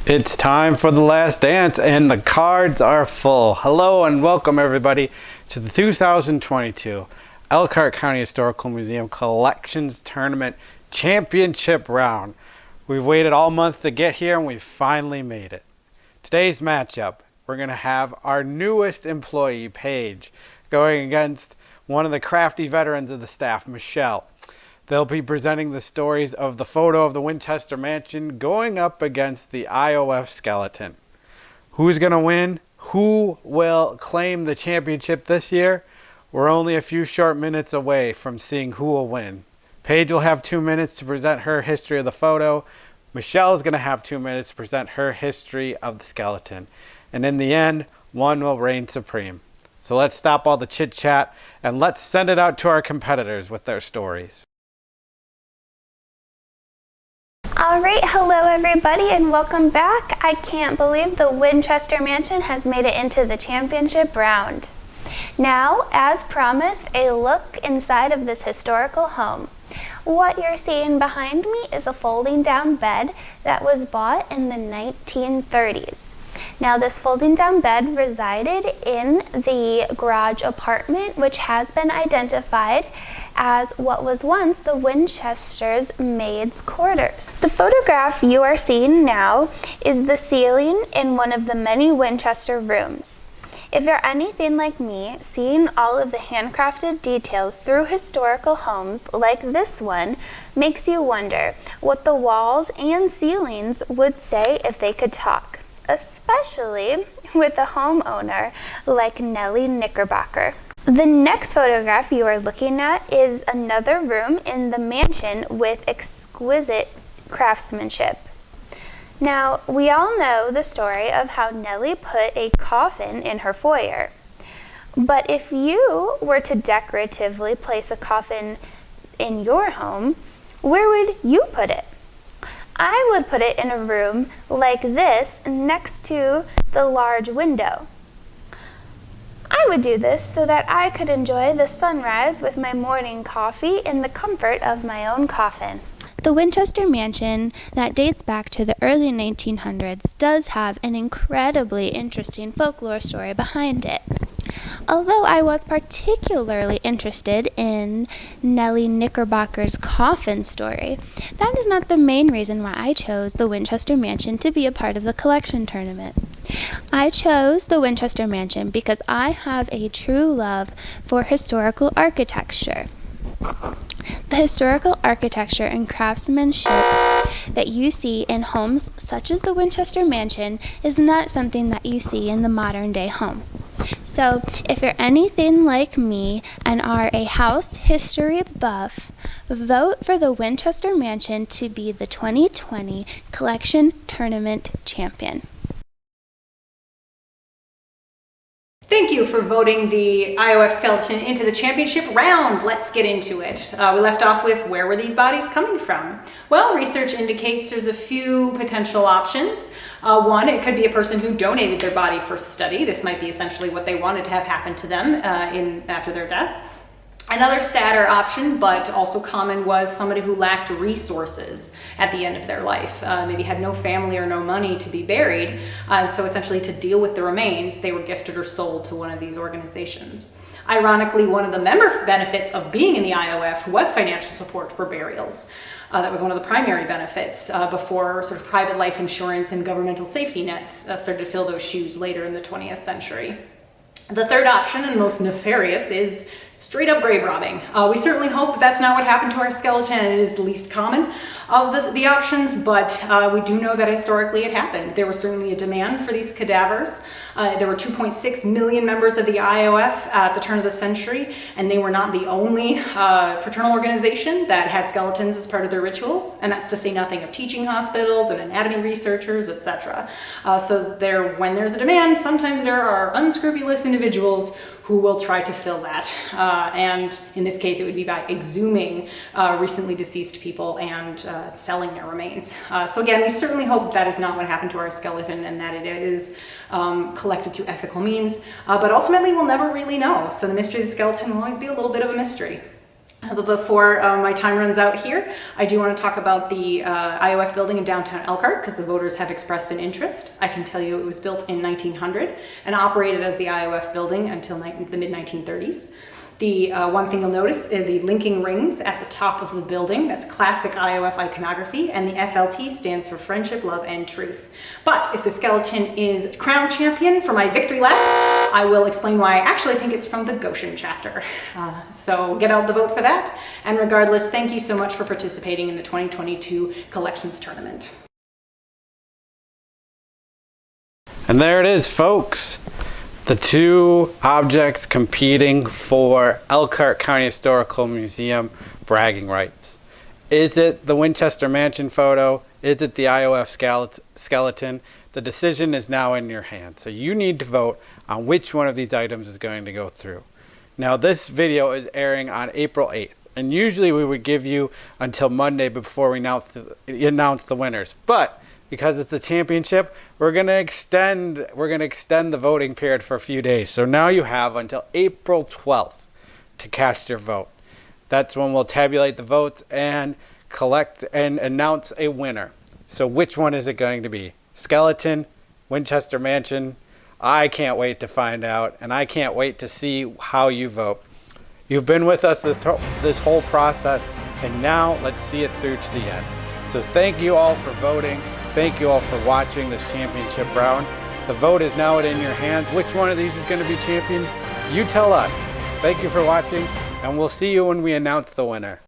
It's time for the last dance and the cards are full. Hello and welcome everybody to the 2022 Elkhart County Historical Museum Collections Tournament Championship Round. We've waited all month to get here and we finally made it. Today's matchup, we're going to have our newest employee, Paige, going against one of the crafty veterans of the staff, Michelle. They'll be presenting the stories of the photo of the Winchester Mansion going up against the I.O.O.F skeleton. Who's going to win? Who will claim the championship this year? We're only a few short minutes away from seeing who will win. Paige will have 2 minutes to present her history of the photo. Michelle is going to have 2 minutes to present her history of the skeleton. And in the end, one will reign supreme. So let's stop all the chit chat and let's send it out to our competitors with their stories. Alright, hello everybody and welcome back. I can't believe the Winchester Mansion has made it into the championship round. Now, as promised, a look inside of this historical home. What you're seeing behind me is a folding down bed that was bought in the 1930s. Now, this folding down bed resided in the garage apartment, which has been identified as what was once the Winchester's maid's quarters. The photograph you are seeing now is the ceiling in one of the many Winchester rooms. If you're anything like me, seeing all of the handcrafted details through historical homes like this one makes you wonder what the walls and ceilings would say if they could talk, especially with a homeowner like Nellie Knickerbocker. The next photograph you are looking at is another room in the mansion with exquisite craftsmanship. Now, we all know the story of how Nellie put a coffin in her foyer. But if you were to decoratively place a coffin in your home, where would you put it? I would put it in a room like this next to the large window. I would do this so that I could enjoy the sunrise with my morning coffee in the comfort of my own coffin. The Winchester Mansion, that dates back to the early 1900s, does have an incredibly interesting folklore story behind it. Although I was particularly interested in Nellie Knickerbocker's coffin story, that is not the main reason why I chose the Winchester Mansion to be a part of the collection tournament. I chose the Winchester Mansion because I have a true love for historical architecture. The historical architecture and craftsmanship that you see in homes such as the Winchester Mansion is not something that you see in the modern day home. So if you're anything like me and are a house history buff, vote for the Winchester Mansion to be the 2020 Collection Tournament champion. Thank you for voting the I.O.O.F skeleton into the championship round. Let's get into it. We left off with where were these bodies coming from? Well, research indicates there's a few potential options. One, it could be a person who donated their body for study. This might be essentially what they wanted to have happen to them after their death. Another sadder option, but also common, was somebody who lacked resources at the end of their life. Maybe had no family or no money to be buried, and so essentially to deal with the remains, they were gifted or sold to one of these organizations. Ironically, one of the member benefits of being in the I.O.O.F was financial support for burials. That was one of the primary benefits before sort of private life insurance and governmental safety nets started to fill those shoes later in the 20th century. The third option, and most nefarious, is straight up grave robbing. We certainly hope that that's not what happened to our skeleton, and it is the least common of the options, but we do know that historically it happened. There was certainly a demand for these cadavers. There were 2.6 million members of the I.O.O.F at the turn of the century, and they were not the only fraternal organization that had skeletons as part of their rituals, and that's to say nothing of teaching hospitals and anatomy researchers, etc. So when there's a demand, sometimes there are unscrupulous individuals who will try to fill that. And in this case, it would be by exhuming recently deceased people and selling their remains. So again, we certainly hope that is not what happened to our skeleton and that it is collected through ethical means. But ultimately, we'll never really know. So the mystery of the skeleton will always be a little bit of a mystery. But before my time runs out here, I do want to talk about the I.O.F. building in downtown Elkhart because the voters have expressed an interest. I can tell you it was built in 1900 and operated as the I.O.F. building until the mid-1930s. The one thing you'll notice is the linking rings at the top of the building. That's classic I.O.F. iconography, and the FLT stands for Friendship, Love, and Truth. But if the skeleton is crown champion for my victory lap, I will explain why I actually think it's from the Goshen chapter. So get out the vote for that. And regardless, thank you so much for participating in the 2022 Collections Tournament. And there it is, folks. The two objects competing for Elkhart County Historical Museum bragging rights. Is it the Winchester Mansion photo? Is it the I.O.F. skeleton? The decision is now in your hands. So you need to vote on which one of these items is going to go through. Now this video is airing on April 8th. And usually we would give you until Monday before we announce the winners. But because it's a championship, we're gonna extend the voting period for a few days. So now you have until April 12th to cast your vote. That's when we'll tabulate the votes and collect and announce a winner. So which one is it going to be? Skeleton, Winchester Mansion? I can't wait to find out, and I can't wait to see how you vote. You've been with us this whole process, and now let's see it through to the end. So thank you all for voting. Thank you all for watching this championship round. The vote is now in your hands. Which one of these is going to be champion? You tell us. Thank you for watching, and we'll see you when we announce the winner.